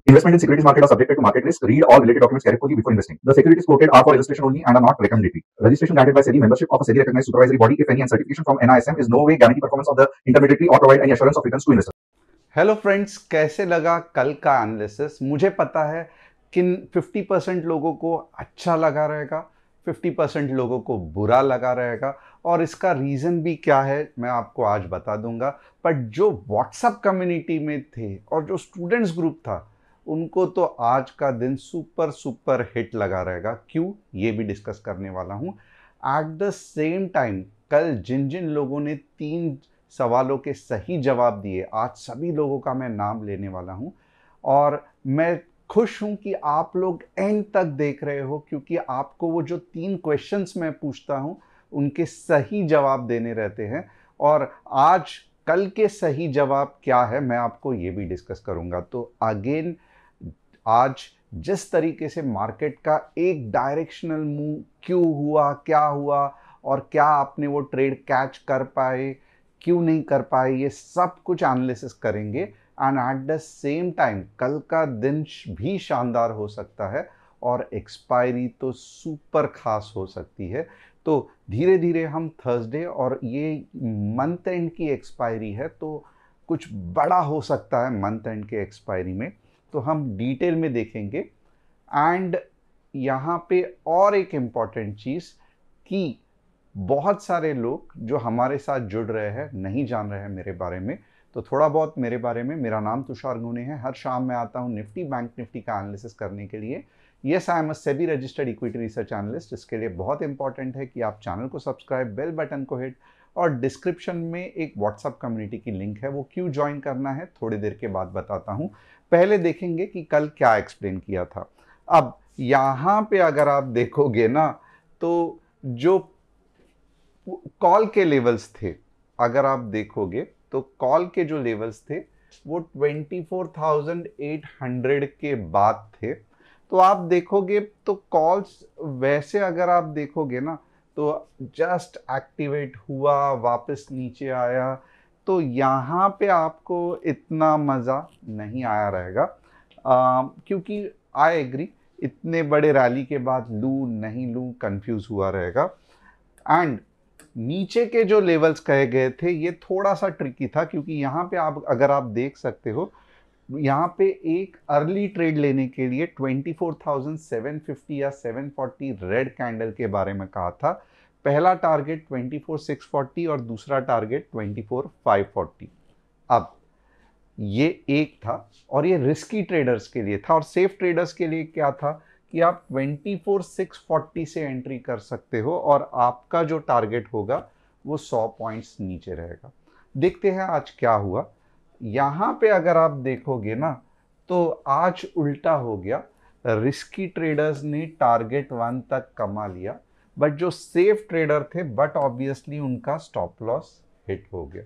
Investment in securities market are subjected to market risk. Read all related documents carefully before investing. The securities quoted are for illustration only and are not recommendatory. Registration granted by SEBI. Membership of a SEBI recognized supervisory body, if any, and certification from NISM is no way guarantee performance of the intermediary or provide any assurance of returns to investors. Hello friends, कैसे लगा कल का analysis? मुझे पता है कि 50% लोगों को अच्छा लगा रहेगा, 50% लोगों को बुरा लगा रहेगा, और इसका रीज़न भी क्या है मैं आपको आज बता दूंगा। बट जो व्हाट्सएप कम्युनिटी में थे और जो स्टूडेंट्स ग्रुप था, उनको तो आज का दिन सुपर सुपर हिट लगा रहेगा। क्यों, ये भी डिस्कस करने वाला हूँ। एट द सेम टाइम कल जिन जिन लोगों ने 3 सवालों के सही जवाब दिए, आज सभी लोगों का मैं नाम लेने वाला हूं। और मैं खुश हूं कि आप लोग एंड तक देख रहे हो, क्योंकि आपको वो जो 3 क्वेश्चंस मैं पूछता हूं उनके सही जवाब देने रहते हैं। और आज कल के सही जवाब क्या है मैं आपको ये भी डिस्कस करूंगा। तो अगेन आज जिस तरीके से मार्केट का एक डायरेक्शनल मूव क्यों हुआ, क्या हुआ, और क्या आपने वो ट्रेड कैच कर पाए, क्यों नहीं कर पाए, ये सब कुछ एनालिसिस करेंगे। And at the same time कल का दिन भी शानदार हो सकता है और एक्सपायरी तो सुपर खास हो सकती है। तो धीरे धीरे हम थर्सडे, और ये मंथ एंड की एक्सपायरी है, तो कुछ बड़ा हो सकता है मंथ एंड के एक्सपायरी में, तो हम डिटेल में देखेंगे। एंड यहाँ पे और एक इम्पॉर्टेंट चीज़ कि बहुत सारे लोग जो हमारे साथ जुड़ रहे हैं नहीं जान रहे हैं मेरे बारे में। तो थोड़ा बहुत मेरे बारे में, मेरा नाम तुषार गुने है। हर शाम मैं आता हूँ निफ्टी बैंक निफ्टी का एनालिसिस करने के लिए। Yes, I am a SEBI registered equity research analyst. इसके लिए बहुत इंपॉर्टेंट है कि आप चैनल को सब्सक्राइब, बेल बटन को हिट, और डिस्क्रिप्शन में एक व्हाट्सअप कम्युनिटी की लिंक है, वो क्यों ज्वाइन करना है थोड़ी देर के बाद बताता हूँ। पहले देखेंगे कि कल क्या एक्सप्लेन किया था। अब यहाँ पे अगर आप देखोगे ना, तो जो कॉल के लेवल्स थे, अगर आप देखोगे तो कॉल के जो लेवल्स थे वो 24,800 के बाद थे। तो आप देखोगे तो कॉल्स वैसे अगर आप देखोगे ना, तो जस्ट एक्टिवेट हुआ, वापस नीचे आया, तो यहाँ पे आपको इतना मज़ा नहीं आया रहेगा। क्योंकि आई एग्री, इतने बड़े रैली के बाद लूँ नहीं लूँ कंफ्यूज हुआ रहेगा। एंड नीचे के जो लेवल्स कहे गए थे ये थोड़ा सा ट्रिकी था, क्योंकि यहाँ पे आप अगर आप देख सकते हो, यहाँ पे एक अर्ली ट्रेड लेने के लिए 24,750 या 740 रेड कैंडल के बारे में कहा था। पहला टारगेट 24,640 और दूसरा टारगेट 24,540। अब ये एक था, और ये रिस्की ट्रेडर्स के लिए था। और सेफ ट्रेडर्स के लिए क्या था कि आप 24,640 से एंट्री कर सकते हो, और आपका जो टारगेट होगा वो 100 पॉइंट्स नीचे रहेगा। देखते हैं आज क्या हुआ। यहाँ पे अगर आप देखोगे ना, तो आज उल्टा हो गया। रिस्की ट्रेडर्स ने टारगेट 1 तक कमा लिया, बट जो सेफ ट्रेडर थे, बट ऑब्वियसली उनका स्टॉप लॉस हिट हो गया।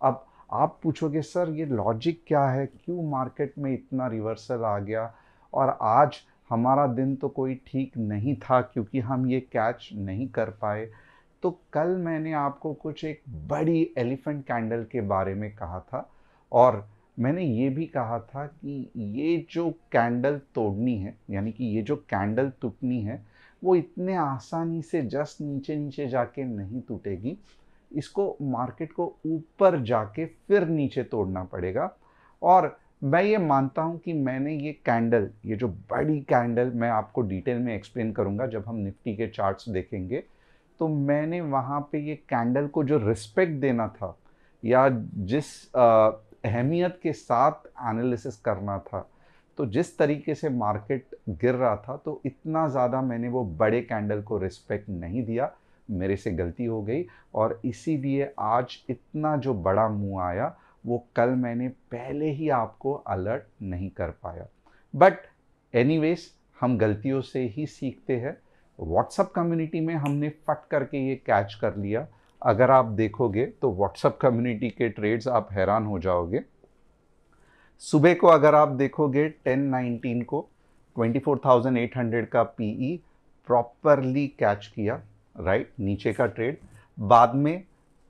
अब आप पूछोगे सर ये लॉजिक क्या है, क्यों मार्केट में इतना रिवर्सल आ गया, और आज हमारा दिन तो कोई ठीक नहीं था क्योंकि हम ये कैच नहीं कर पाए। तो कल मैंने आपको कुछ एक बड़ी एलिफेंट कैंडल के बारे में कहा था, और मैंने ये भी कहा था कि ये जो कैंडल तोड़नी है, यानी कि ये जो कैंडल टूटनी है, वो इतने आसानी से जस्ट नीचे नीचे जाके नहीं टूटेगी। इसको मार्केट को ऊपर जाके फिर नीचे तोड़ना पड़ेगा। और मैं ये मानता हूँ कि मैंने ये कैंडल, ये जो बड़ी कैंडल, मैं आपको डिटेल में एक्सप्लेन करूँगा जब हम निफ्टी के चार्ट्स देखेंगे। तो मैंने वहाँ पे ये कैंडल को जो रिस्पेक्ट देना था, या जिस अहमियत के साथ एनालिसिस करना था, तो जिस तरीके से मार्केट गिर रहा था, तो इतना ज़्यादा मैंने वो बड़े कैंडल को रिस्पेक्ट नहीं दिया। मेरे से गलती हो गई, और इसीलिए आज इतना जो बड़ा मूव आया वो कल मैंने पहले ही आपको अलर्ट नहीं कर पाया। बट एनीवेज, हम गलतियों से ही सीखते हैं। व्हाट्सएप कम्युनिटी में हमने फट करके ये कैच कर लिया। अगर आप देखोगे तो व्हाट्सएप कम्युनिटी के ट्रेड्स आप हैरान हो जाओगे। सुबह को अगर आप देखोगे 10:19 को 24,800 का पीई प्रॉपरली कैच किया, राइट, नीचे का ट्रेड। बाद में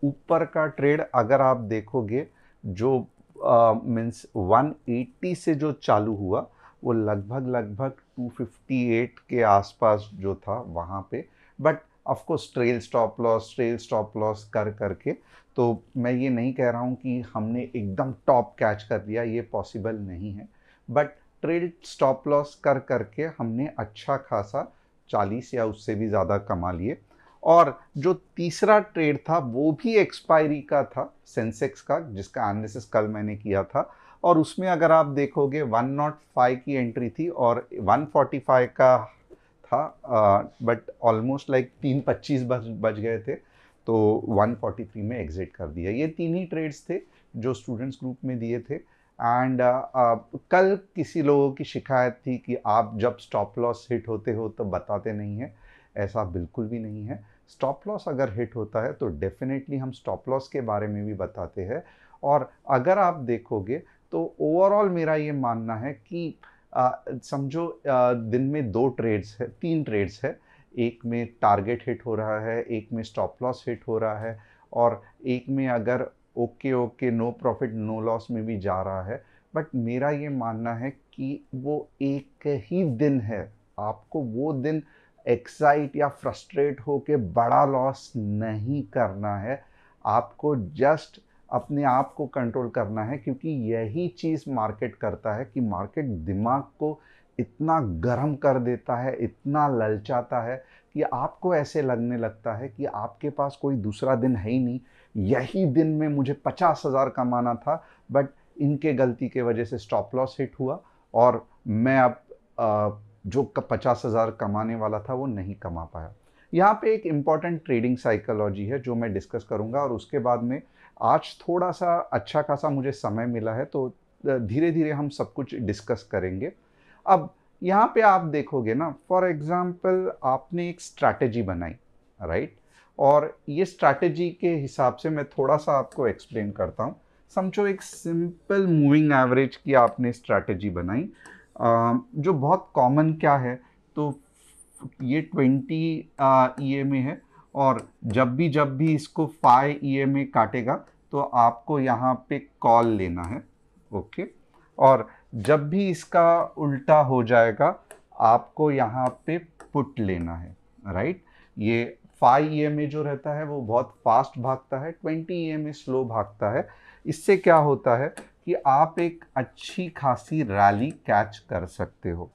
ऊपर का ट्रेड अगर आप देखोगे, जो मीन्स 180 से जो चालू हुआ वो लगभग 258 के आसपास जो था वहाँ पे, but of course trail stop loss कर करके, तो मैं ये नहीं कह रहा हूँ कि हमने एकदम टॉप कैच कर लिया, ये पॉसिबल नहीं है, बट ट्रेल स्टॉप लॉस कर करके हमने अच्छा खासा 40 या उससे भी ज़्यादा कमा लिए। और जो तीसरा ट्रेड था वो भी एक्सपायरी का था, सेंसेक्स का, जिसका एनालिसिस कल मैंने किया था, और उसमें अगर आप देखोगे 105 की एंट्री थी और 145 का था, बट ऑलमोस्ट लाइक 3:25 बज गए थे, तो 143 में एग्जिट कर दिया। ये तीन ही ट्रेड्स थे जो स्टूडेंट्स ग्रुप में दिए थे। एंड कल किसी लोगों की शिकायत थी कि आप जब स्टॉप लॉस हिट होते हो तो बताते नहीं हैं। ऐसा बिल्कुल भी नहीं है। स्टॉप लॉस अगर हिट होता है तो डेफिनेटली हम स्टॉप लॉस के बारे में भी बताते हैं। और अगर आप देखोगे तो ओवरऑल मेरा ये मानना है कि समझो दिन में 3 ट्रेड्स है, एक में टारगेट हिट हो रहा है, एक में स्टॉप लॉस हिट हो रहा है, और एक में अगर okay no profit no loss में भी जा रहा है। बट मेरा ये मानना है कि वो एक ही दिन है, आपको वो दिन एक्साइट या फ्रस्ट्रेट होके बड़ा लॉस नहीं करना है, आपको जस्ट अपने आप को कंट्रोल करना है, क्योंकि यही चीज़ मार्केट करता है कि मार्केट दिमाग को इतना गर्म कर देता है, इतना ललचाता है कि आपको ऐसे लगने लगता है कि आपके पास कोई दूसरा दिन है ही नहीं, यही दिन में मुझे 50,000 कमाना था, बट इनके गलती के वजह से स्टॉप लॉस हिट हुआ और मैं अब जो 50,000 कमाने वाला था वो नहीं कमा पाया। यहाँ पे एक इम्पॉर्टेंट ट्रेडिंग साइकोलॉजी है जो मैं डिस्कस करूँगा, और उसके बाद में आज थोड़ा सा अच्छा खासा मुझे समय मिला है, तो धीरे धीरे हम सब कुछ डिस्कस करेंगे। अब यहाँ पे आप देखोगे ना, फॉर एग्जांपल आपने एक स्ट्रैटेजी बनाई, राइट, और ये स्ट्रैटेजी के हिसाब से मैं थोड़ा सा आपको एक्सप्लेन करता हूँ। समझो एक सिंपल मूविंग एवरेज की आपने स्ट्रैटेजी बनाई, जो बहुत कॉमन क्या है, तो ये 20 EMA है, और जब भी इसको 5 EMA काटेगा तो आपको यहाँ पे कॉल लेना है, ओके। और जब भी इसका उल्टा हो जाएगा आपको यहाँ पे पुट लेना है, राइट। ये 5 EMA जो रहता है वो बहुत फास्ट भागता है, 20 EMA स्लो भागता है। इससे क्या होता है कि आप एक अच्छी खासी रैली कैच कर सकते हो।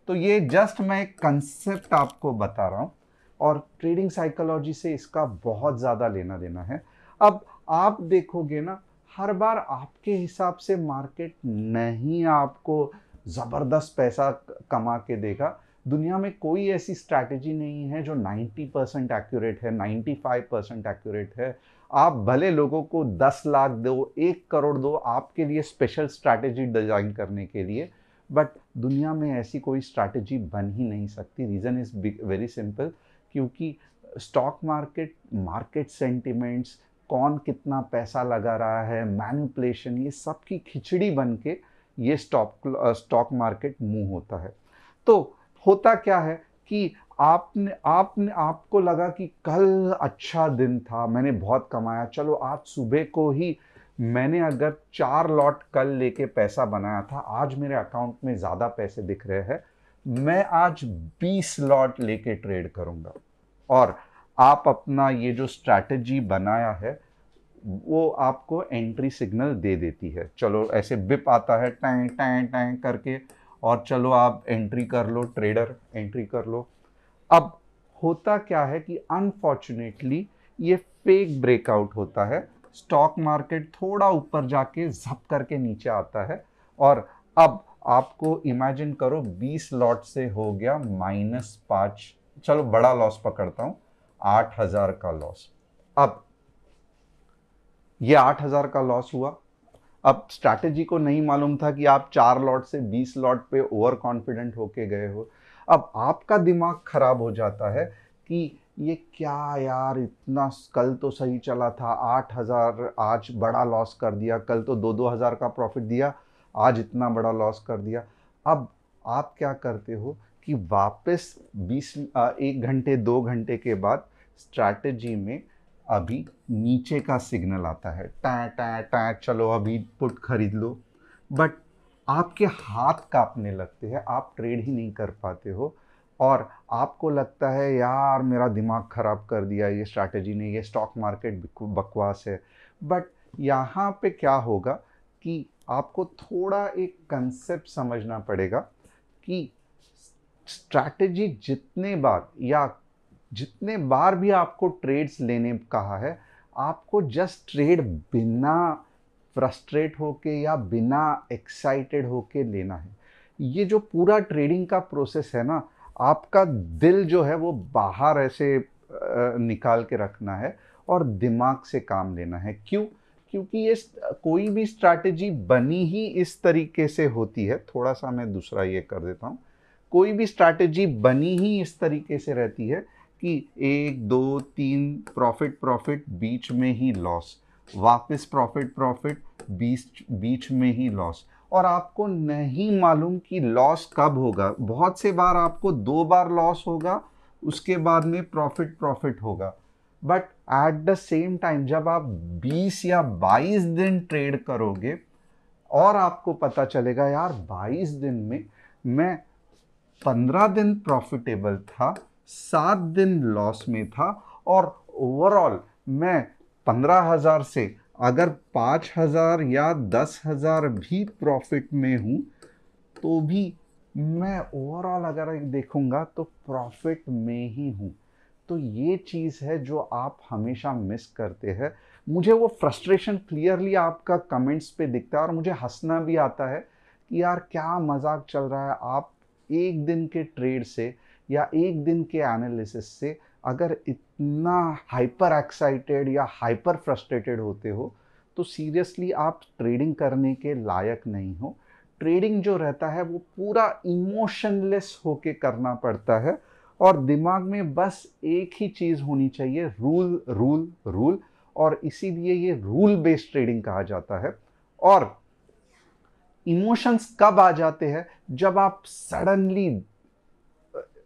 तो ये जस्ट मैं एक कंसेप्ट आपको बता रहा हूँ, और ट्रेडिंग साइकोलॉजी से इसका बहुत ज़्यादा लेना देना है। अब आप देखोगे ना, हर बार आपके हिसाब से मार्केट नहीं आपको ज़बरदस्त पैसा कमा के देगा। दुनिया में कोई ऐसी स्ट्रैटेजी नहीं है जो 90% एक्यूरेट है, 95% एक्यूरेट है। आप भले लोगों को 10 लाख दो, 1 करोड़ दो आपके लिए स्पेशल स्ट्रैटेजी डिज़ाइन करने के लिए, बट दुनिया में ऐसी कोई स्ट्रैटेजी बन ही नहीं सकती। रीज़न इज़ वेरी सिंपल, क्योंकि स्टॉक मार्केट सेंटिमेंट्स, कौन कितना पैसा लगा रहा है, मैनिपुलेशन, ये सब की खिचड़ी बन के ये स्टॉक मार्केट मूव होता है। तो होता क्या है कि आपको लगा कि कल अच्छा दिन था, मैंने बहुत कमाया, चलो आज सुबह को ही मैंने अगर 4 लॉट कल लेके पैसा बनाया था, आज मेरे अकाउंट में ज़्यादा पैसे दिख रहे हैं, मैं आज 20 लॉट लेके ट्रेड करूंगा। और आप अपना ये जो स्ट्रैटेजी बनाया है वो आपको एंट्री सिग्नल दे देती है। चलो ऐसे बिप आता है टैंग टैंग टैंग करके, और चलो आप एंट्री कर लो, ट्रेडर एंट्री कर लो। अब होता क्या है कि अनफॉर्चुनेटली ये फेक ब्रेकआउट होता है, स्टॉक मार्केट थोड़ा ऊपर जाके झप करके नीचे आता है, और अब आपको इमेजिन करो 20 लॉट से हो गया -5, चलो बड़ा लॉस पकड़ता हूं, 8,000 का लॉस। अब ये 8,000 का लॉस हुआ। अब स्ट्रैटेजी को नहीं मालूम था कि आप 4 लॉट से 20 लॉट पे ओवर कॉन्फिडेंट होके गए हो। अब आपका दिमाग खराब हो जाता है कि ये क्या यार, इतना कल तो सही चला था, 8,000 आज बड़ा लॉस कर दिया, कल तो 2-2 हज़ार का प्रॉफिट दिया, आज इतना बड़ा लॉस कर दिया। अब आप क्या करते हो कि वापस 1 घंटे 2 घंटे के बाद स्ट्रैटेजी में अभी नीचे का सिग्नल आता है, टा टा टा, चलो अभी पुट खरीद लो। बट आपके हाथ कांपने लगते हैं, आप ट्रेड ही नहीं कर पाते हो और आपको लगता है यार मेरा दिमाग खराब कर दिया ये स्ट्रैटेजी ने, ये स्टॉक मार्केट बकवास है। बट यहाँ पे क्या होगा कि आपको थोड़ा एक कंसेप्ट समझना पड़ेगा कि स्ट्रैटेजी जितने बार भी आपको ट्रेड्स लेने कहा है, आपको जस्ट ट्रेड बिना फ्रस्ट्रेट होके या बिना एक्साइटेड होके लेना है। ये जो पूरा ट्रेडिंग का प्रोसेस है ना, आपका दिल जो है वो बाहर ऐसे निकाल के रखना है और दिमाग से काम लेना है। क्यों? क्योंकि ये कोई भी स्ट्रैटेजी बनी ही इस तरीके से होती है। थोड़ा सा मैं दूसरा ये कर देता हूँ। कोई भी स्ट्रैटेजी बनी ही इस तरीके से रहती है कि 1 2 3 प्रॉफिट प्रॉफिट, बीच में ही लॉस, वापस प्रॉफिट प्रॉफिट, बीच में ही लॉस, और आपको नहीं मालूम कि लॉस कब होगा। बहुत से बार आपको 2 बार लॉस होगा, उसके बाद में प्रॉफिट प्रॉफिट होगा। But at the same time जब आप 20 या 22 दिन ट्रेड करोगे और आपको पता चलेगा यार 22 दिन में मैं 15 दिन प्रॉफिटेबल था, 7 दिन लॉस में था, और ओवरऑल मैं 15,000 से अगर 5,000 या 10,000 भी प्रॉफिट में हूं, तो भी मैं ओवरऑल अगर देखूंगा तो प्रॉफिट में ही हूं। तो ये चीज़ है जो आप हमेशा मिस करते हैं। मुझे वो फ्रस्ट्रेशन क्लियरली आपका कमेंट्स पे दिखता है और मुझे हंसना भी आता है कि यार क्या मजाक चल रहा है। आप एक दिन के ट्रेड से या एक दिन के एनालिसिस से अगर इतना हाइपर एक्साइटेड या हाइपर फ्रस्ट्रेटेड होते हो, तो सीरियसली आप ट्रेडिंग करने के लायक नहीं हो। ट्रेडिंग जो रहता है वो पूरा इमोशनलेस होके करना पड़ता है और दिमाग में बस एक ही चीज़ होनी चाहिए, रूल रूल रूल। और इसीलिए ये रूल बेस्ड ट्रेडिंग कहा जाता है। और इमोशंस कब आ जाते हैं? जब आप सडनली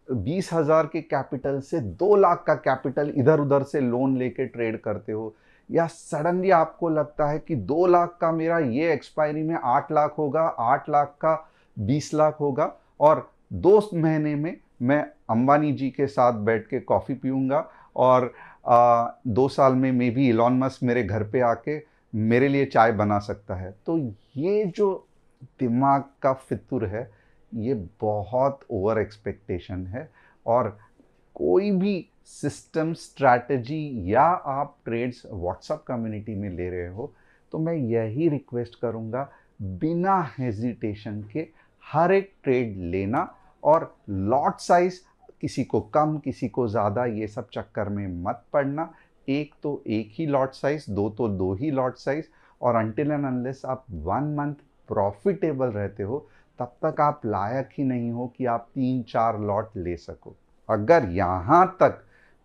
20,000 के कैपिटल से 2 लाख का कैपिटल इधर उधर से लोन लेके ट्रेड करते हो, या सडनली आपको लगता है कि 2 लाख का मेरा ये एक्सपायरी में 8 लाख होगा, 8 लाख का 20 लाख होगा, और 2 महीने में मैं अंबानी जी के साथ बैठ के कॉफ़ी पीऊँगा, और 2 साल में मे बी इलॉन मस्क मेरे घर पे आके मेरे लिए चाय बना सकता है। तो ये जो दिमाग का फितूर है, ये बहुत ओवर एक्सपेक्टेशन है। और कोई भी सिस्टम, स्ट्रैटेजी या आप ट्रेड्स व्हाट्सएप कम्युनिटी में ले रहे हो, तो मैं यही रिक्वेस्ट करूँगा, बिना हेजिटेशन के हर एक ट्रेड लेना, और लॉट साइज किसी को कम किसी को ज़्यादा ये सब चक्कर में मत पड़ना। एक तो एक ही लॉट साइज, 2 तो 2 ही लॉट साइज, और अनटिल एंड अनलेस आप 1 मंथ प्रॉफिटेबल रहते हो, तब तक आप लायक ही नहीं हो कि आप 3-4 लॉट ले सको। अगर यहाँ तक,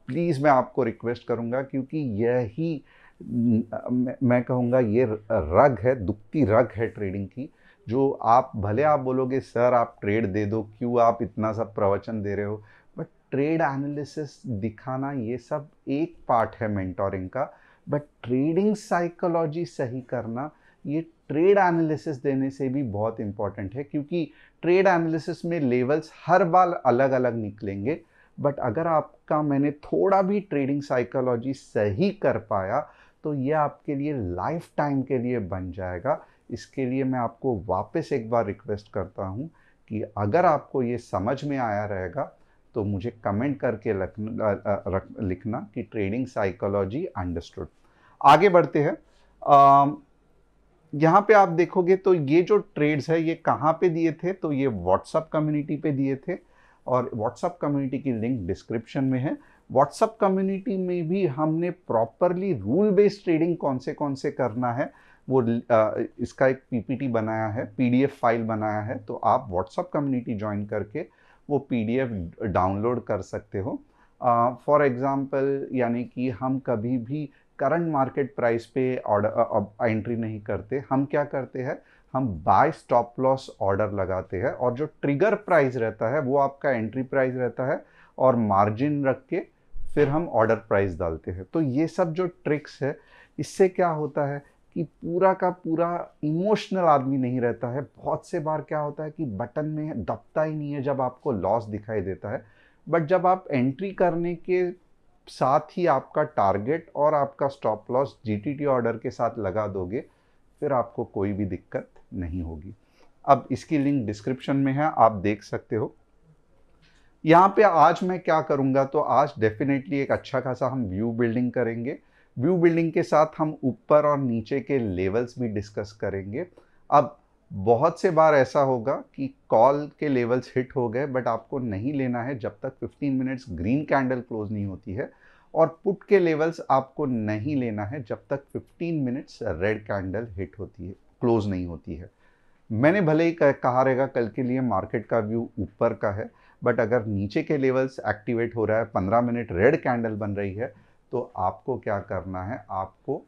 प्लीज़ मैं आपको रिक्वेस्ट करूँगा, क्योंकि यही मैं कहूँगा ये रग है, दुखती रग है ट्रेडिंग की, जो आप भले आप बोलोगे सर आप ट्रेड दे दो, क्यों आप इतना सब प्रवचन दे रहे हो, बट ट्रेड एनालिसिस दिखाना ये सब एक पार्ट है मेंटोरिंग का, बट ट्रेडिंग साइकोलॉजी सही करना ये ट्रेड एनालिसिस देने से भी बहुत इंपॉर्टेंट है। क्योंकि ट्रेड एनालिसिस में लेवल्स हर बार अलग अलग निकलेंगे, बट अगर आपका मैंने थोड़ा भी ट्रेडिंग साइकोलॉजी सही कर पाया, तो ये आपके लिए लाइफ टाइम के लिए बन जाएगा। इसके लिए मैं आपको वापस एक बार रिक्वेस्ट करता हूँ कि अगर आपको ये समझ में आया रहेगा, तो मुझे कमेंट करके लिखना कि ट्रेडिंग साइकोलॉजी अंडरस्टूड। आगे बढ़ते हैं। यहाँ पे आप देखोगे तो ये जो ट्रेड्स है ये कहाँ पे दिए थे, तो ये व्हाट्सएप कम्युनिटी पे दिए थे, और व्हाट्सएप कम्युनिटी की लिंक डिस्क्रिप्शन में है। व्हाट्सएप कम्युनिटी में भी हमने प्रॉपरली रूल बेस्ड ट्रेडिंग कौन से करना है वो इसका एक पीपीटी बनाया है, पीडीएफ फाइल बनाया है, तो आप व्हाट्सएप कम्युनिटी ज्वाइन करके वो पीडीएफ डाउनलोड कर सकते हो। फॉर एग्जांपल, यानी कि हम कभी भी करंट मार्केट प्राइस पे ऑर्डर एंट्री नहीं करते। हम क्या करते हैं, हम बाय स्टॉप लॉस ऑर्डर लगाते हैं, और जो ट्रिगर प्राइस रहता है वो आपका एंट्री प्राइस रहता है, और मार्जिन रख के फिर हम ऑर्डर प्राइस डालते हैं। तो ये सब जो ट्रिक्स है, इससे क्या होता है कि पूरा का पूरा इमोशनल आदमी नहीं रहता है। बहुत से बार क्या होता है कि बटन में दबता ही नहीं है जब आपको लॉस दिखाई देता है, बट जब आप एंट्री करने के साथ ही आपका टारगेट और आपका स्टॉप लॉस जीटीटी ऑर्डर के साथ लगा दोगे, फिर आपको कोई भी दिक्कत नहीं होगी। अब इसकी लिंक डिस्क्रिप्शन में है, आप देख सकते हो। यहाँ पे आज मैं क्या करूँगा, तो आज डेफिनेटली एक अच्छा खासा हम व्यू बिल्डिंग करेंगे। व्यू बिल्डिंग के साथ हम ऊपर और नीचे के लेवल्स भी डिस्कस करेंगे। अब बहुत से बार ऐसा होगा कि कॉल के लेवल्स हिट हो गए, बट आपको नहीं लेना है जब तक 15 मिनट्स ग्रीन कैंडल क्लोज नहीं होती है, और पुट के लेवल्स आपको नहीं लेना है जब तक 15 मिनट्स रेड कैंडल हिट होती है, क्लोज नहीं होती है। मैंने भले ही कहा रहेगा कल के लिए मार्केट का व्यू ऊपर का है, बट अगर नीचे के लेवल्स एक्टिवेट हो रहा है, 15 मिनट रेड कैंडल बन रही है, तो आपको क्या करना है, आपको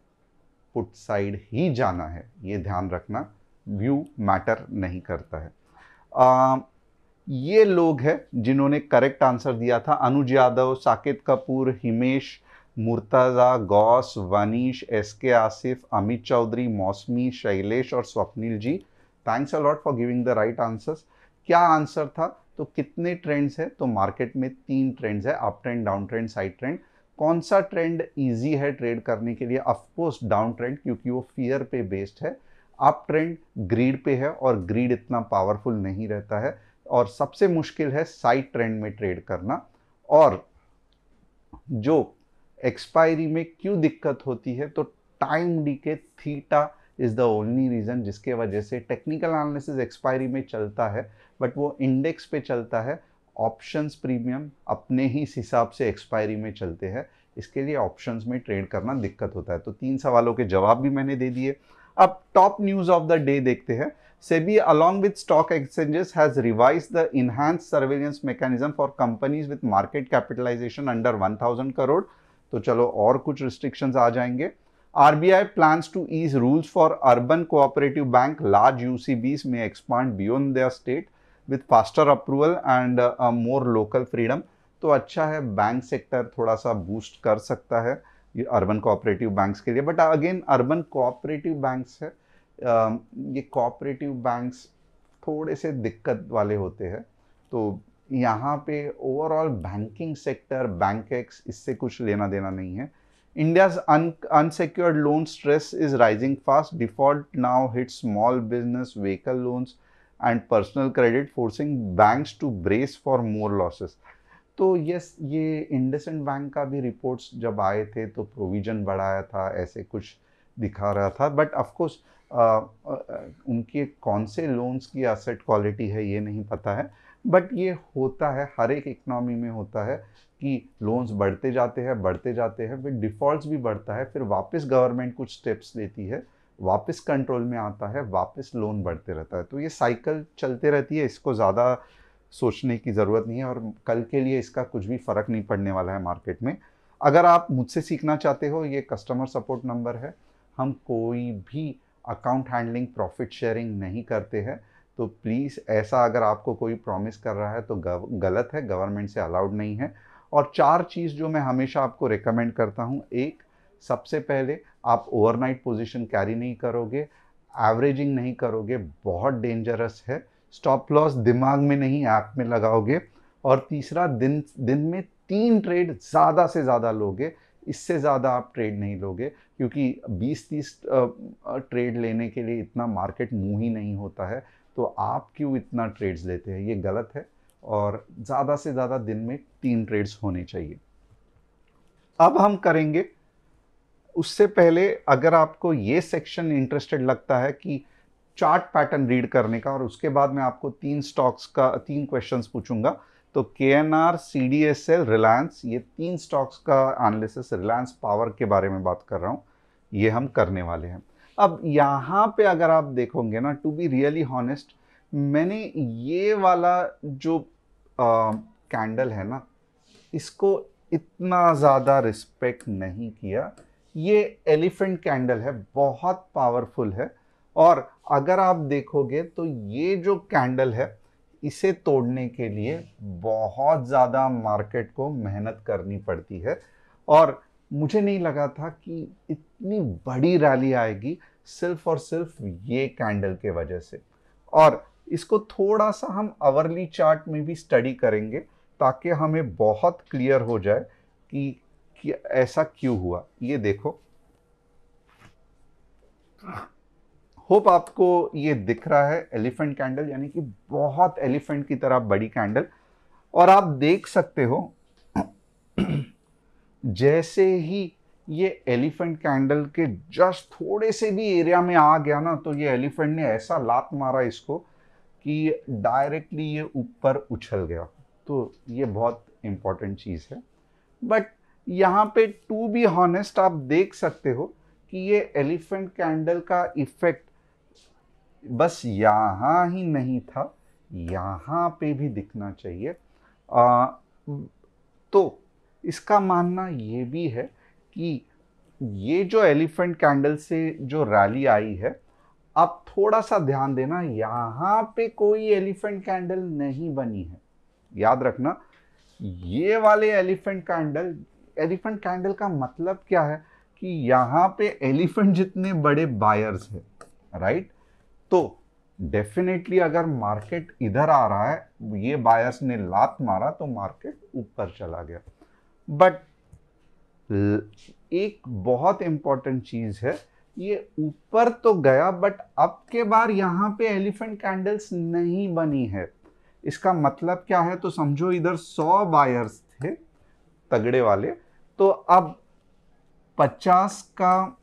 पुट साइड ही जाना है। ये ध्यान रखना, व्यू मैटर नहीं करता है। ये लोग हैं जिन्होंने करेक्ट आंसर दिया था: अनुज यादव, साकेत कपूर, हिमेश, मुर्तजा, गौस, वनीश, एसके आसिफ, अमित चौधरी, मौसमी, शैलेश और Swapnil ji. Thanks a lot for giving the right answers. क्या आंसर था? तो कितने ट्रेंड्स है? तो मार्केट में 3 ट्रेंड्स है, up trend, down trend, side trend. कौन सा ट्रेंड इजी है ट्रेड करने के लिए? ऑफकोर्स डाउन ट्रेंड, क्योंकि वो फियर पे बेस्ड है। अप ट्रेंड ग्रीड पे है, और ग्रीड इतना पावरफुल नहीं रहता है, और सबसे मुश्किल है साइड ट्रेंड में ट्रेड करना। और जो एक्सपायरी में क्यों दिक्कत होती है, तो time decay theta is the only reason जिसके वजह से टेक्निकल एनालिसिस एक्सपायरी में चलता है, बट वो इंडेक्स पे चलता है। ऑप्शंस प्रीमियम अपने ही हिसाब से एक्सपायरी में चलते हैं, इसके लिए ऑप्शंस में ट्रेड करना दिक्कत होता है। तो 3 सवालों के जवाब भी मैंने दे दिए। अब top news of the day देखते हैं। SEBI along with stock exchanges has revised the enhanced surveillance mechanism for companies with market capitalization under 1000 crore। तो चलो और कुछ restrictions आ जाएंगे। RBI plans to ease rules for urban cooperative bank. Large UCBs may expand beyond their state with faster approval and more local freedom। तो अच्छा है, bank sector थोड़ा सा बूस्ट कर सकता है ये अर्बन कोऑपरेटिव बैंक्स के लिए। But again urban cooperative banks है, ये कोऑपरेटिव बैंक्स थोड़े से दिक्कत वाले होते हैं। तो यहाँ पे ओवरऑल बैंकिंग सेक्टर, बैंकेक्स, इससे कुछ लेना देना नहीं है। India's unsecured loan stress is rising fast. Default now hits small business, vehicle loans and personal credit, forcing banks to brace for more losses। तो यस, ये इंडसइंड बैंक का भी रिपोर्ट्स जब आए थे तो प्रोविजन बढ़ाया था, ऐसे कुछ दिखा रहा था। बट ऑफकोर्स उनके कौन से लोन्स की एसेट क्वालिटी है ये नहीं पता है, बट ये होता है, हर एक इकनॉमी में होता है कि लोन्स बढ़ते जाते हैं, फिर डिफ़ॉल्ट्स भी बढ़ता है, फिर वापस गवर्नमेंट कुछ स्टेप्स लेती है, वापस कंट्रोल में आता है, वापस लोन बढ़ते रहता है। तो ये साइकिल चलते रहती है, इसको ज़्यादा सोचने की ज़रूरत नहीं है, और कल के लिए इसका कुछ भी फ़र्क नहीं पड़ने वाला है मार्केट में। अगर आप मुझसे सीखना चाहते हो, ये कस्टमर सपोर्ट नंबर है। हम कोई भी अकाउंट हैंडलिंग, प्रॉफिट शेयरिंग नहीं करते हैं, तो प्लीज़ ऐसा अगर आपको कोई प्रॉमिस कर रहा है तो गलत है, गवर्नमेंट से अलाउड नहीं है। और 4 चीज़ जो मैं हमेशा आपको रिकमेंड करता हूँ: एक, सबसे पहले आप ओवरनाइट पोजीशन कैरी नहीं करोगे, एवरेजिंग नहीं करोगे, बहुत डेंजरस है। स्टॉप लॉस दिमाग में नहीं, ऐप में लगाओगे। और तीसरा, दिन में 3 ट्रेड ज़्यादा से ज़्यादा लोगे, इससे ज़्यादा आप ट्रेड नहीं लोगे, क्योंकि 20-30 ट्रेड लेने के लिए इतना मार्केट मुँह ही नहीं होता है। तो आप क्यों इतना ट्रेड्स लेते हैं, ये गलत है। और ज़्यादा से ज़्यादा दिन में 3 ट्रेड्स होने चाहिए। अब हम करेंगे, उससे पहले अगर आपको ये सेक्शन इंटरेस्टेड लगता है कि चार्ट पैटर्न रीड करने का, और उसके बाद मैं आपको 3 स्टॉक्स का 3 क्वेश्चंस पूछूंगा। तो KNR, CDSL, रिलायंस, ये 3 स्टॉक्स का एनालिसिस, रिलायंस पावर के बारे में बात कर रहा हूँ, ये हम करने वाले हैं। अब यहाँ पे अगर आप देखोगे ना, टू बी रियली हॉनेस्ट, मैंने ये वाला जो कैंडल है ना, इसको इतना ज़्यादा रिस्पेक्ट नहीं किया। ये एलिफेंट कैंडल है, बहुत पावरफुल है, और अगर आप देखोगे तो ये जो कैंडल है, इसे तोड़ने के लिए बहुत ज़्यादा मार्केट को मेहनत करनी पड़ती है, और मुझे नहीं लगा था कि इतनी बड़ी रैली आएगी। सिर्फ और सिर्फ ये कैंडल के वजह से। और इसको थोड़ा सा हम आवरली चार्ट में भी स्टडी करेंगे ताकि हमें बहुत क्लियर हो जाए कि ऐसा क्यों हुआ। ये देखो, होप आपको ये दिख रहा है एलिफेंट कैंडल, यानी कि बहुत एलिफेंट की तरह बड़ी कैंडल। और आप देख सकते हो जैसे ही ये एलिफेंट कैंडल के जस्ट थोड़े से भी एरिया में आ गया ना, तो ये एलिफेंट ने ऐसा लात मारा इसको कि डायरेक्टली ये ऊपर उछल गया। तो ये बहुत इंपॉर्टेंट चीज है। बट यहाँ पे टू बी हॉनेस्ट आप देख सकते हो कि ये एलिफेंट कैंडल का इफेक्ट बस यहाँ ही नहीं था, यहाँ पे भी दिखना चाहिए। तो इसका मानना ये भी है कि ये जो एलिफेंट कैंडल से जो रैली आई है, आप थोड़ा सा ध्यान देना, यहाँ पे कोई एलिफेंट कैंडल नहीं बनी है। याद रखना, ये वाले एलिफेंट कैंडल का मतलब क्या है कि यहाँ पे एलिफेंट जितने बड़े बायर्स हैं, राइट। तो डेफिनेटली अगर मार्केट इधर आ रहा है, ये बायर्स ने लात मारा तो मार्केट ऊपर चला गया। बट एक बहुत इंपॉर्टेंट चीज है, ये ऊपर तो गया बट अब के बार यहाँ पे एलिफेंट कैंडल्स नहीं बनी है। इसका मतलब क्या है, तो समझो इधर 100 बायर्स थे तगड़े वाले, तो अब 50 का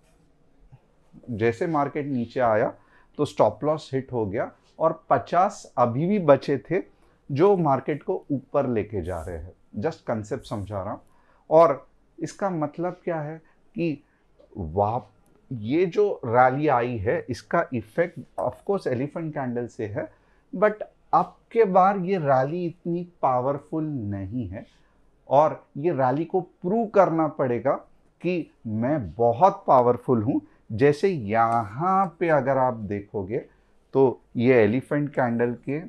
जैसे मार्केट नीचे आया तो स्टॉप लॉस हिट हो गया, और 50 अभी भी बचे थे जो मार्केट को ऊपर लेके जा रहे हैं। जस्ट कंसेप्ट समझा रहा हूं। और इसका मतलब क्या है कि ये जो रैली आई है, इसका effect of course elephant candle से है, बट अब के बार ये रैली इतनी पावरफुल नहीं है, और ये रैली को प्रूव करना पड़ेगा कि मैं बहुत पावरफुल हूं। जैसे यहाँ पे अगर आप देखोगे तो ये एलिफेंट कैंडल के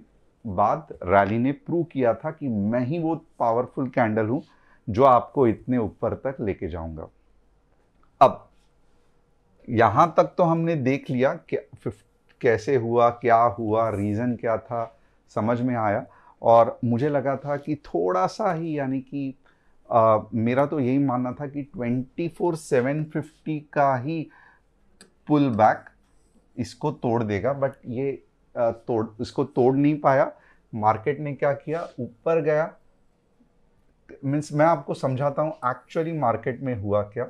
बाद रैली ने प्रूव किया था कि मैं ही वो पावरफुल कैंडल हूं जो आपको इतने ऊपर तक लेके जाऊंगा। अब यहां तक तो हमने देख लिया कि कैसे हुआ, क्या हुआ, रीजन क्या था, समझ में आया। और मुझे लगा था कि थोड़ा सा ही, यानी कि मेरा तो यही मानना था कि 24,750 का ही पुल बैक इसको तोड़ देगा, बट ये इसको तोड़ नहीं पाया। मार्केट ने क्या किया, ऊपर गया। मीन्स मैं आपको समझाता हूं एक्चुअली मार्केट में हुआ क्या।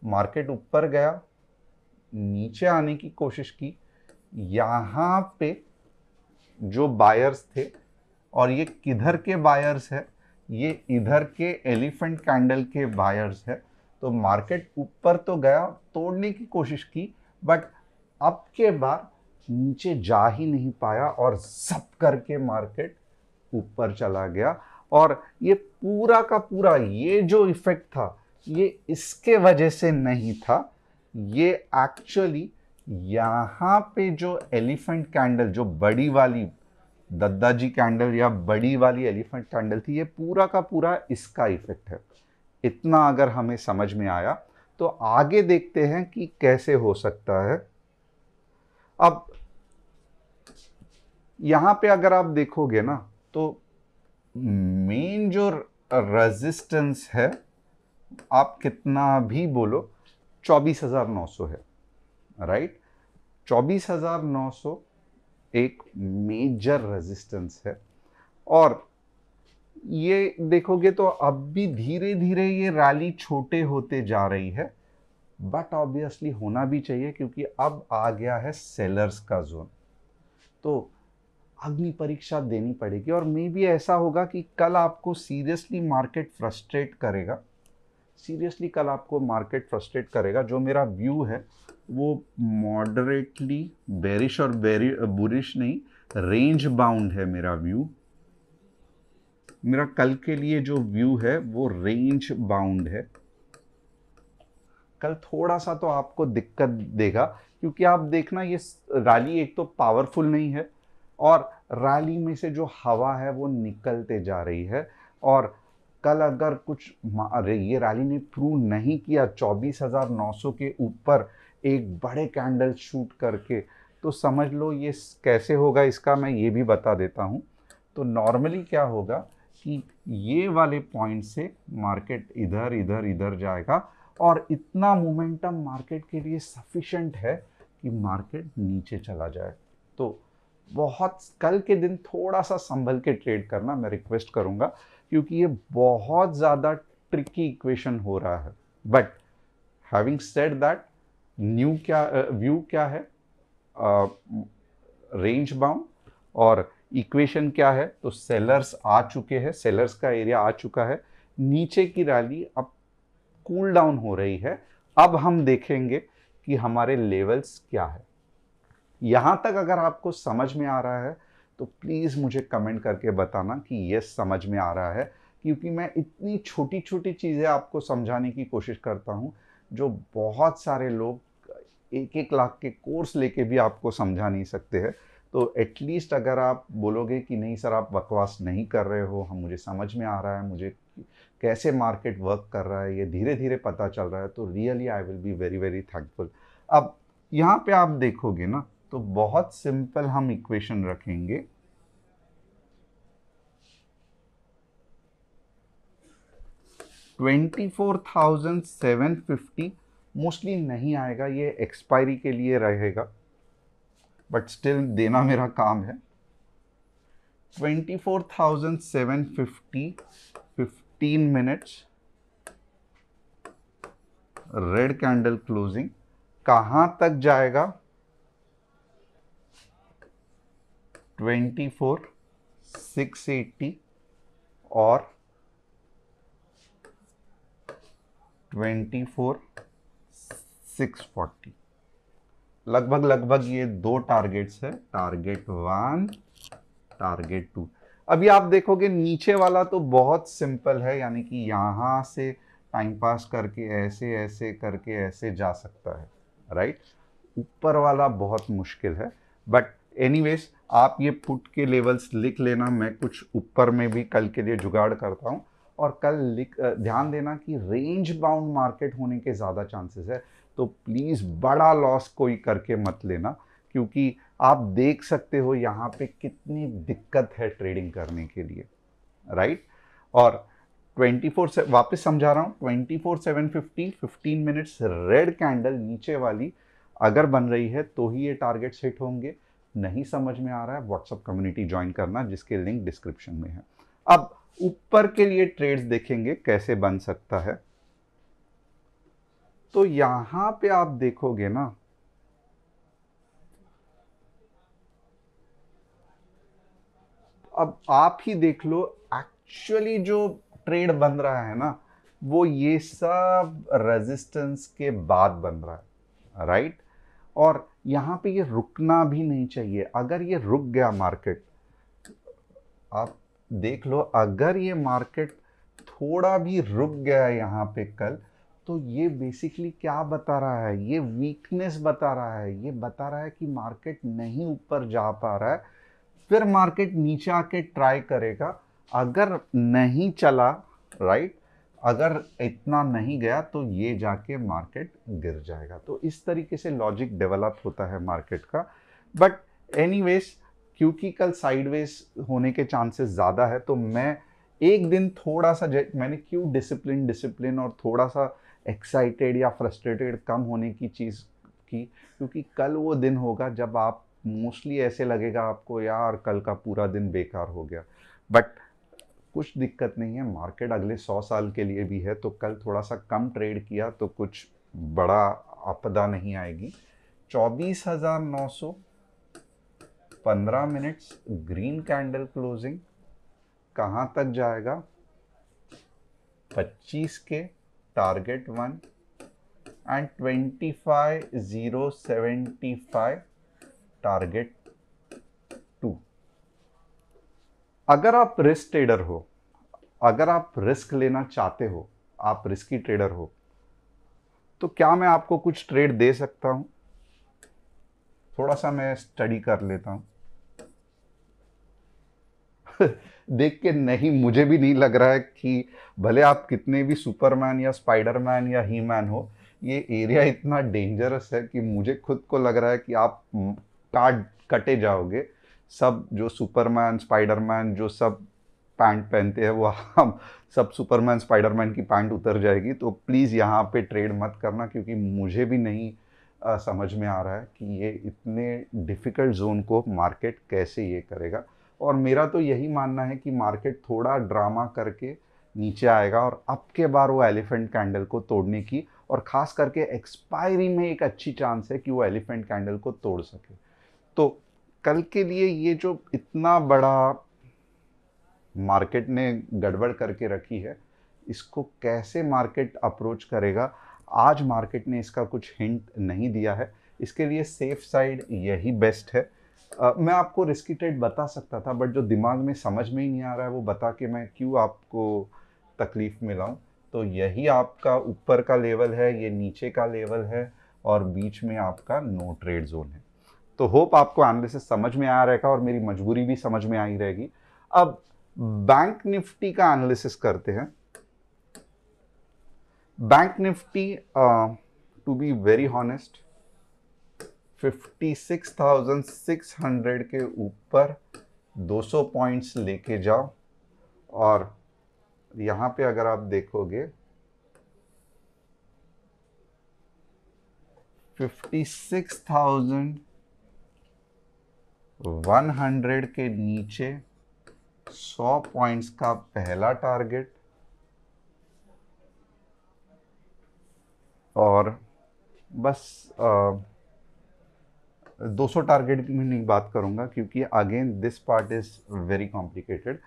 मार्केट ऊपर गया, नीचे आने की कोशिश की, यहां पे जो बायर्स थे, और ये किधर के बायर्स है, ये इधर के एलिफेंट कैंडल के बायर्स है। तो मार्केट ऊपर तो गया, तोड़ने की कोशिश की, बट अब के बार नीचे जा ही नहीं पाया, और सब करके मार्केट ऊपर चला गया। और ये पूरा का पूरा ये जो इफेक्ट था, ये इसके वजह से नहीं था, ये एक्चुअली यहाँ पे जो एलिफेंट कैंडल, जो बड़ी वाली दद्दाजी कैंडल या बड़ी वाली एलिफेंट कैंडल थी, ये पूरा का पूरा इसका इफेक्ट है। इतना अगर हमें समझ में आया तो आगे देखते हैं कि कैसे हो सकता है। अब यहां पे अगर आप देखोगे ना, तो मेन जो रेजिस्टेंस है, आप कितना भी बोलो, 24,900 है, राइट। 24,900 एक मेजर रेजिस्टेंस है। और ये देखोगे तो अब भी धीरे धीरे ये रैली छोटे होते जा रही है, बट ऑब्वियसली होना भी चाहिए क्योंकि अब आ गया है सेलर्स का जोन। तो अग्नि परीक्षा देनी पड़ेगी, और मे भी ऐसा होगा कि कल आपको सीरियसली मार्केट फ्रस्ट्रेट करेगा। जो मेरा व्यू है वो मॉडरेटली बेरिश और बुलिश नहीं, रेंज बाउंड है मेरा व्यू। मेरा कल के लिए जो व्यू है वो रेंज बाउंड है। कल थोड़ा सा तो आपको दिक्कत देगा, क्योंकि आप देखना ये रैली एक तो पावरफुल नहीं है, और रैली में से जो हवा है वो निकलते जा रही है। और कल अगर कुछ ये रैली ने प्रूव नहीं किया 24,900 के ऊपर एक बड़े कैंडल शूट करके, तो समझ लो ये कैसे होगा इसका मैं ये भी बता देता हूँ। तो नॉर्मली क्या होगा कि ये वाले पॉइंट से मार्केट इधर इधर इधर जाएगा और इतना मोमेंटम मार्केट के लिए सफिशेंट है कि मार्केट नीचे चला जाए। तो बहुत कल के दिन थोड़ा सा संभल के ट्रेड करना मैं रिक्वेस्ट करूंगा, क्योंकि ये बहुत ज़्यादा ट्रिकी इक्वेशन हो रहा है। But having said that, view क्या है, रेंज बाउंड, और इक्वेशन क्या है, तो सेलर्स आ चुके हैं, सेलर्स का एरिया आ चुका है, नीचे की रैली अब कूल डाउन हो रही है। अब हम देखेंगे कि हमारे लेवल्स क्या है। यहां तक अगर आपको समझ में आ रहा है तो प्लीज मुझे कमेंट करके बताना कि यस समझ में आ रहा है, क्योंकि मैं इतनी छोटी छोटी चीजें आपको समझाने की कोशिश करता हूं जो बहुत सारे लोग 1-1 लाख के कोर्स लेके भी आपको समझा नहीं सकते हैं। तो एटलीस्ट अगर आप बोलोगे कि नहीं सर आप बकवास नहीं कर रहे हो, हम मुझे समझ में आ रहा है, मुझे कैसे मार्केट वर्क कर रहा है ये धीरे धीरे पता चल रहा है, तो really I will be very very thankful. अब यहाँ पे आप देखोगे ना, तो बहुत सिंपल हम इक्वेशन रखेंगे। $24,750 मोस्टली नहीं आएगा, ये एक्सपायरी के लिए रहेगा, बट स्टिल देना मेरा काम है। 24,750 15 मिनट्स रेड कैंडल क्लोजिंग, कहां तक जाएगा? 24,680 और 24,640, लगभग ये दो टारगेट्स है, टारगेट 1, टारगेट 2। अभी आप देखोगे नीचे वाला तो बहुत सिंपल है, यानी कि यहां से टाइम पास करके ऐसे ऐसे करके ऐसे जा सकता है, राइट। ऊपर वाला बहुत मुश्किल है, बट एनीवेज आप ये पुट के लेवल्स लिख लेना, मैं कुछ ऊपर में भी कल के लिए जुगाड़ करता हूँ। और कल ध्यान देना कि रेंज बाउंड मार्केट होने के ज़्यादा चांसेस है, तो प्लीज़ बड़ा लॉस कोई करके मत लेना, क्योंकि आप देख सकते हो यहाँ पे कितनी दिक्कत है ट्रेडिंग करने के लिए, राइट। और 24 से वापस समझा रहा हूँ, 24,750 15 मिनट्स रेड कैंडल नीचे वाली अगर बन रही है तो ही ये टारगेट्स हिट होंगे। नहीं समझ में आ रहा है, व्हाट्सएप कम्युनिटी ज्वाइन करना, जिसके लिंक डिस्क्रिप्शन में है। अब ऊपर के लिए ट्रेड्स देखेंगे कैसे बन सकता है। तो यहां पे आप देखोगे ना, अब आप ही देख लो, एक्चुअली जो ट्रेड बन रहा है ना, वो ये सब रेजिस्टेंस के बाद बन रहा है, राइट। और यहां पे ये रुकना भी नहीं चाहिए। अगर ये रुक गया मार्केट, आप देख लो, अगर ये मार्केट थोड़ा भी रुक गया यहाँ पे कल, तो ये बेसिकली क्या बता रहा है, ये वीकनेस बता रहा है। ये बता रहा है कि मार्केट नहीं ऊपर जा पा रहा है, फिर मार्केट नीचे आके ट्राई करेगा। अगर नहीं चला, राइट, अगर इतना नहीं गया तो ये जाके मार्केट गिर जाएगा। तो इस तरीके से लॉजिक डेवलप होता है मार्केट का। बट एनीवेज, क्योंकि कल साइडवेज होने के चांसेस ज़्यादा है, तो मैं एक दिन थोड़ा सा, मैंने क्यों डिसिप्लिन और थोड़ा सा एक्साइटेड या फ्रस्ट्रेटेड कम होने की चीज़ की, क्योंकि कल वो दिन होगा जब आप मोस्टली ऐसे लगेगा आपको यार कल का पूरा दिन बेकार हो गया। बट कुछ दिक्कत नहीं है, मार्केट अगले 100 साल के लिए भी है, तो कल थोड़ा सा कम ट्रेड किया तो कुछ बड़ा आपदा नहीं आएगी। 24,900 15 मिनट्स ग्रीन कैंडल क्लोजिंग, कहां तक जाएगा? 25 के, टारगेट 1 एंड 25,075 टारगेट 2। अगर आप रिस्क ट्रेडर हो, अगर आप रिस्क लेना चाहते हो, आप रिस्की ट्रेडर हो, तो क्या मैं आपको कुछ ट्रेड दे सकता हूं? थोड़ा सा मैं स्टडी कर लेता हूं। देख के नहीं, मुझे भी नहीं लग रहा है कि भले आप कितने भी सुपरमैन या स्पाइडरमैन या ही मैन हो, ये एरिया इतना डेंजरस है कि मुझे खुद को लग रहा है कि आप काट कटे जाओगे। सब जो सुपरमैन स्पाइडरमैन जो सब पैंट पहनते हैं वो हम सब सुपरमैन स्पाइडरमैन की पैंट उतर जाएगी। तो प्लीज़ यहाँ पे ट्रेड मत करना, क्योंकि मुझे भी नहीं समझ में आ रहा है कि ये इतने डिफ़िकल्ट जोन को मार्केट कैसे ये करेगा। और मेरा तो यही मानना है कि मार्केट थोड़ा ड्रामा करके नीचे आएगा और अब के बार वो एलिफेंट कैंडल को तोड़ने की, और ख़ास करके एक्सपायरी में एक अच्छी चांस है कि वो एलिफेंट कैंडल को तोड़ सके। तो कल के लिए ये जो इतना बड़ा मार्केट ने गड़बड़ करके रखी है, इसको कैसे मार्केट अप्रोच करेगा, आज मार्केट ने इसका कुछ हिंट नहीं दिया है। इसके लिए सेफ साइड यही बेस्ट है। मैं आपको रिस्की ट्रेड बता सकता था, बट जो दिमाग में समझ में ही नहीं आ रहा है वो बता के मैं क्यों आपको तकलीफ़ में लाऊं। तो यही आपका ऊपर का लेवल है, ये नीचे का लेवल है, और बीच में आपका नो ट्रेड जोन है। तो होप आपको एनालिसिस समझ में आ रहेगा और मेरी मजबूरी भी समझ में आई रहेगी। अब बैंक निफ्टी का एनालिसिस करते हैं। Bank Nifty, to be very honest, 56,600 के ऊपर 200 पॉइंट्स लेके जाओ, और यहां पे अगर आप देखोगे 56,100 के नीचे 100 पॉइंट्स का पहला टारगेट, और बस 200 टारगेट की मैं नहीं बात करूंगा, क्योंकि again this part is very complicated.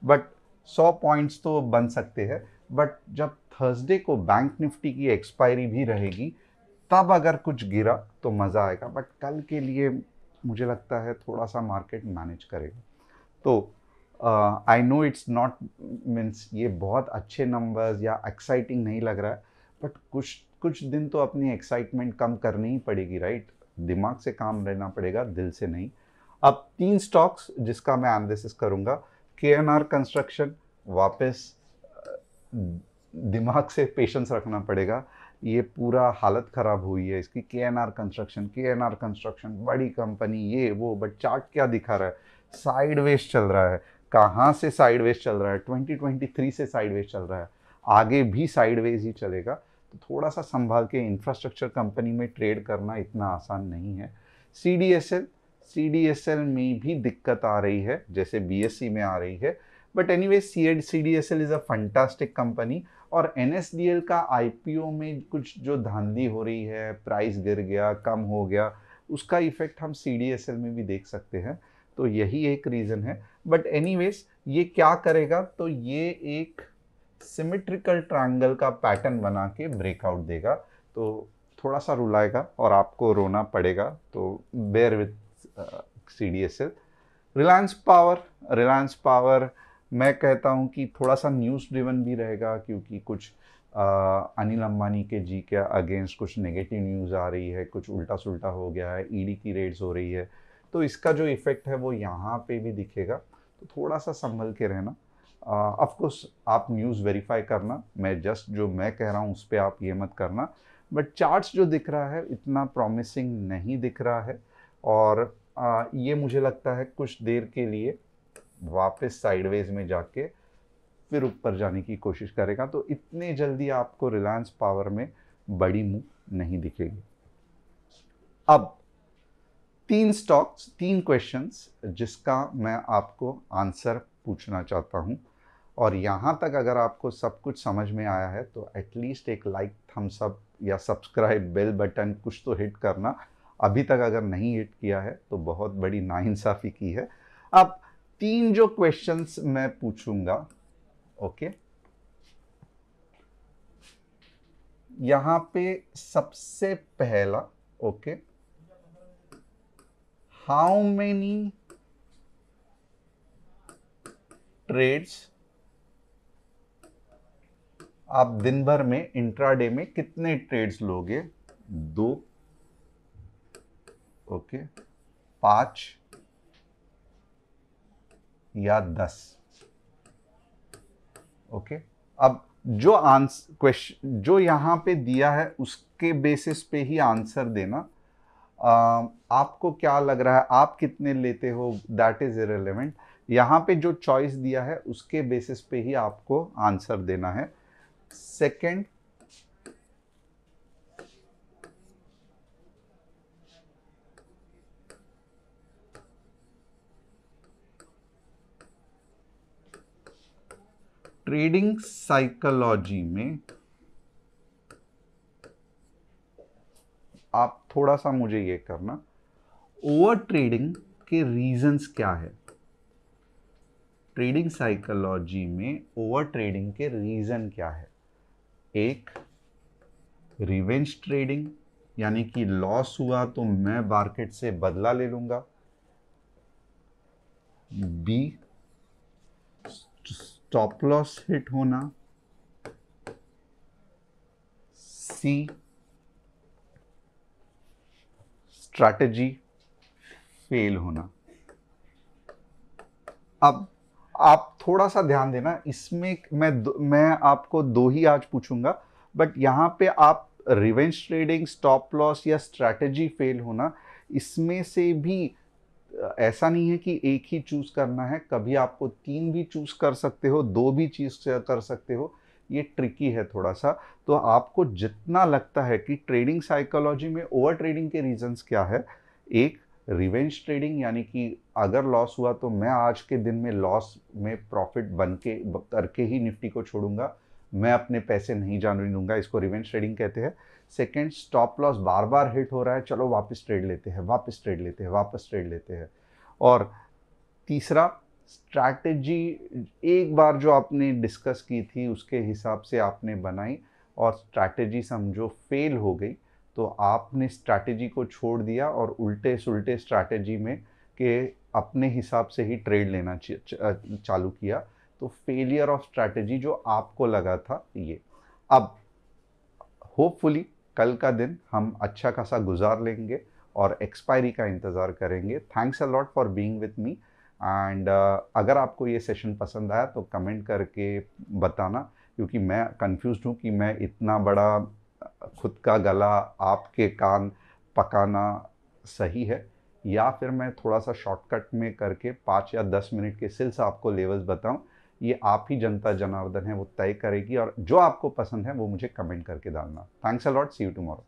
But 100 points तो बन सकते हैं। बट जब थर्सडे को बैंक निफ्टी की एक्सपायरी भी रहेगी, तब अगर कुछ गिरा तो मज़ा आएगा। बट कल के लिए मुझे लगता है थोड़ा सा मार्केट मैनेज करेगा। तो I know it's not means ये बहुत अच्छे नंबर्स या एक्साइटिंग नहीं लग रहा है, बट कुछ कुछ दिन तो अपनी एक्साइटमेंट कम करनी ही पड़ेगी, राइट? दिमाग से काम लेना पड़ेगा, दिल से नहीं। अब 3 स्टॉक्स जिसका मैं एनालिसिस करूंगा। KNR कंस्ट्रक्शन, वापस दिमाग से पेशेंस रखना पड़ेगा, ये पूरा हालत ख़राब हुई है इसकी। KNR कंस्ट्रक्शन बड़ी कंपनी, ये वो, बट चार्ट क्या दिखा रहा है? साइडवेज चल रहा है। कहाँ से साइडवेज चल रहा है? 2023 से साइडवेज चल रहा है, आगे भी साइडवेज ही चलेगा। तो थोड़ा सा संभाल के, इंफ्रास्ट्रक्चर कंपनी में ट्रेड करना इतना आसान नहीं है। CDSL में भी दिक्कत आ रही है, जैसे BSE में आ रही है। But anyway, CDSL is a fantastic company. और NSDL का IPO में कुछ जो धांधली हो रही है, प्राइस गिर गया, कम हो गया, उसका इफेक्ट हम CDSL में भी देख सकते हैं। तो यही एक रीज़न है। बट एनीवेज, ये क्या करेगा? तो ये एक सिमेट्रिकल ट्रायंगल का पैटर्न बना के ब्रेकआउट देगा। तो थोड़ा सा रुलाएगा और आपको रोना पड़ेगा, तो bear with CDSL। Reliance Power मैं कहता हूँ कि थोड़ा सा न्यूज़ ड्रिवन भी रहेगा, क्योंकि कुछ अनिल अंबानी के जी के अगेंस्ट कुछ नेगेटिव न्यूज़ आ रही है, कुछ उल्टा सुल्टा हो गया है, ED की रेड्स हो रही है, तो इसका जो इफेक्ट है वो यहाँ पे भी दिखेगा। तो थोड़ा सा संभल के रहना। ऑफ कोर्स आप न्यूज़ वेरीफाई करना, मैं जस्ट जो मैं कह रहा हूँ उस पर आप ये मत करना। बट चार्ट्स जो दिख रहा है इतना प्रॉमिसिंग नहीं दिख रहा है, और ये मुझे लगता है कुछ देर के लिए वापस साइडवेज में जाके फिर ऊपर जाने की कोशिश करेगा। तो इतने जल्दी आपको रिलायंस पावर में बड़ी मूव नहीं दिखेगी। अब 3 स्टॉक्स, 3 क्वेश्चंस जिसका मैं आपको आंसर पूछना चाहता हूं, और यहाँ तक अगर आपको सब कुछ समझ में आया है तो एटलीस्ट एक लाइक, थम्स अप या सब्सक्राइब, बेल बटन कुछ तो हिट करना। अभी तक अगर नहीं हिट किया है तो बहुत बड़ी नाइंसाफ़ी की है। अब 3 जो क्वेश्चंस मैं पूछूंगा, ओके, यहाँ पे सबसे पहला, ओके, हाउ मेनी ट्रेड्स आप दिन भर में, इंट्राडे में कितने ट्रेड्स लोगे? 2, ओके, 5 या 10? ओके। अब जो आंसर क्वेश्चन जो यहाँ पे दिया है उसके बेसिस पे ही आंसर देना। आपको क्या लग रहा है, आप कितने लेते हो, दैट इज इरेलेवेंट। यहाँ पे जो चॉइस दिया है उसके बेसिस पे ही आपको आंसर देना है। सेकंड, ट्रेडिंग साइकोलॉजी में आप थोड़ा सा मुझे ये करना, ओवर ट्रेडिंग के रीजंस क्या है। ट्रेडिंग साइकोलॉजी में ओवर ट्रेडिंग के रीजन क्या है। एक, रिवेंज ट्रेडिंग, यानी कि लॉस हुआ तो मैं मार्केट से बदला ले लूंगा। बी, स्टॉप लॉस हिट होना। सी, स्ट्रैटेजी फेल होना। अब आप थोड़ा सा ध्यान देना, इसमें मैं आपको दो ही आज पूछूंगा, बट यहां पे आप रिवेंज ट्रेडिंग, स्टॉप लॉस या स्ट्रैटेजी फेल होना, इसमें से भी ऐसा नहीं है कि एक ही चूज करना है, कभी आपको तीन भी चूज कर सकते हो, दो भी चीज कर सकते हो। ये ट्रिकी है थोड़ा सा। तो आपको जितना लगता है कि ट्रेडिंग साइकोलॉजी में ओवर ट्रेडिंग के रीजंस क्या है, एक, रिवेंज ट्रेडिंग, यानी कि अगर लॉस हुआ तो मैं आज के दिन में लॉस में प्रॉफिट बन के करके ही निफ्टी को छोड़ूंगा, मैं अपने पैसे नहीं जाने दूंगा, इसको रिवेंज ट्रेडिंग कहते हैं। सेकेंड, स्टॉप लॉस बार बार हिट हो रहा है, चलो वापस ट्रेड लेते हैं, वापस ट्रेड लेते हैं, वापस ट्रेड लेते हैं। और तीसरा, स्ट्रैटेजी, एक बार जो आपने डिस्कस की थी उसके हिसाब से आपने बनाई और स्ट्रैटेजी समझो फेल हो गई, तो आपने स्ट्रैटेजी को छोड़ दिया और उल्टे सुल्टे स्ट्रैटेजी में के अपने हिसाब से ही ट्रेड लेना चालू किया। तो फेलियर ऑफ स्ट्रैटेजी जो आपको लगा था ये। अब होपफुली कल का दिन हम अच्छा खासा गुजार लेंगे और एक्सपायरी का इंतज़ार करेंगे। Thanks a lot for being with me and अगर आपको ये सेशन पसंद आया तो कमेंट करके बताना, क्योंकि मैं कंफ्यूज्ड हूँ कि मैं इतना बड़ा खुद का गला आपके कान पकाना सही है या फिर मैं थोड़ा सा शॉर्टकट में करके 5 या 10 मिनट के सिलसिले आपको लेवल्स बताऊं। ये आप ही जनता जनार्दन है, वो तय करेगी और जो आपको पसंद है वो मुझे कमेंट करके डालना। Thanks a lot, see you tomorrow.